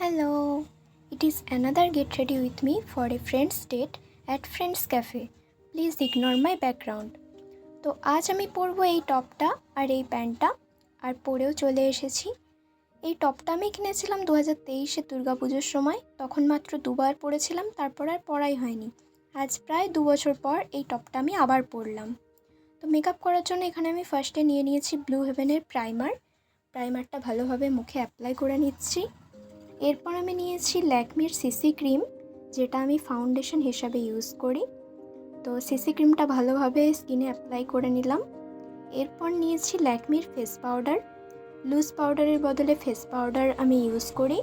Hello, it is another get ready with me for a friend's date at Friends Cafe. Please ignore my background. তো আজ আমি পরবো এই টপটা আর এই প্যান্টটা আর পরেও চলে এসেছি। এই টপটা আমি কিনেছিলাম 2023-এ দুর্গাপুজোর সময়, তখন মাত্র দুবার পরেছিলাম, তারপর আর পরাই হয়নি। আজ প্রায় 2 বছর পর এই টপটা আমি আবার পরলাম। তো মেকআপ করার জন্য এখানে আমি ফার্স্টে নিয়ে নিয়েছি ব্লু হেভেনের প্রাইমারটা ভালোভাবে মুখে অ্যাপ্লাই করে নিচ্ছি। এরপর আমি নিয়েছি ল্যাকমির সিসি ক্রিম, যেটা আমি ফাউন্ডেশন হিসাবে ইউজ করি। তো সিসি ক্রিমটা ভালোভাবে স্কিনে অ্যাপ্লাই করে নিলাম। এরপর নিয়েছি ল্যাকমির ফেস পাউডার, লুজ পাউডারের বদলে ফেস পাউডার আমি ইউজ করি।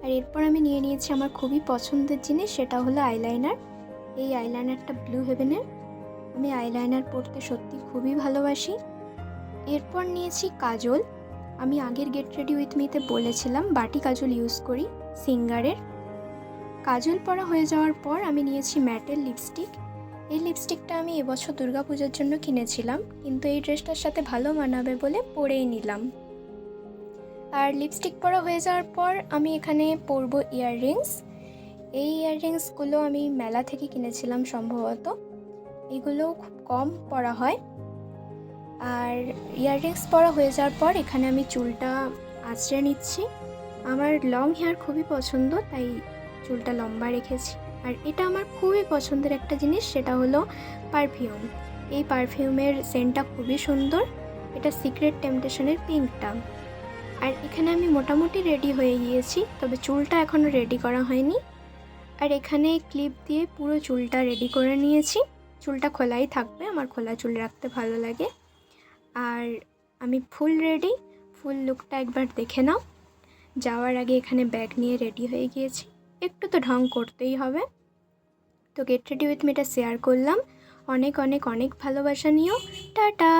আর এরপর আমি নিয়ে নিয়েছি আমার খুবই পছন্দের জিনিস, সেটা হলো আইলাইনার। এই আইলাইনারটা ব্লু হেভেনের, আমি আইলাইনার পরতে সত্যি খুবই ভালোবাসি। এরপর নিয়েছি কাজল। আমি আগের গেট রেডি উইথ মিতে বলেছিলাম বাটি কাজল ইউজ করি সিঙ্গারের। কাজল পরা হয়ে যাওয়ার পর আমি নিয়েছি ম্যাটের লিপস্টিক। এই লিপস্টিকটা আমি এবছর দুর্গাপূজার জন্য কিনেছিলাম, কিন্তু এই ড্রেসটার সাথে ভালো মানাবে বলে পরেই নিলাম। আর লিপস্টিক পরা হয়ে যাওয়ার পর আমি এখানে পরবো ইয়াররিংস। এই ইয়াররিংসগুলো আমি মেলা থেকে কিনেছিলাম সম্ভবত, এগুলো খুব কম পরা হয়। আর ইয়াররিংস পরা হয়ে যাওয়ার পর এখানে আমি চুলটা আঁচড়ে নিচ্ছি। আমার লং হেয়ার খুবই পছন্দ, তাই চুলটা লম্বা রেখেছি। আর এটা আমার খুবই পছন্দের একটা জিনিস, সেটা হলো পারফিউম। এই পারফিউমের সেন্টটা খুবই সুন্দর, এটা সিক্রেট টেম্পটেশনের পিঙ্কটা। আর এখানে আমি মোটামুটি রেডি হয়ে গিয়েছি, তবে চুলটা এখনও রেডি করা হয়নি। আর এখানে ক্লিপ দিয়ে পুরো চুলটা রেডি করে নিয়েছি। চুলটা খোলাই থাকবে, আমার খোলা চুল রাখতে ভালো লাগে। আর আমি ফুল রেডি, ফুল লুকটা একবার দেখে নাও। যাওয়ার আগে এখানে ব্যাগ নিয়ে রেডি হয়ে গিয়েছি, একটু তো ঢং করতেই হবে। তো গেট রেডি উইথ মিটা শেয়ার করলাম। অনেক অনেক অনেক ভালোবাসা নিও। টাটা।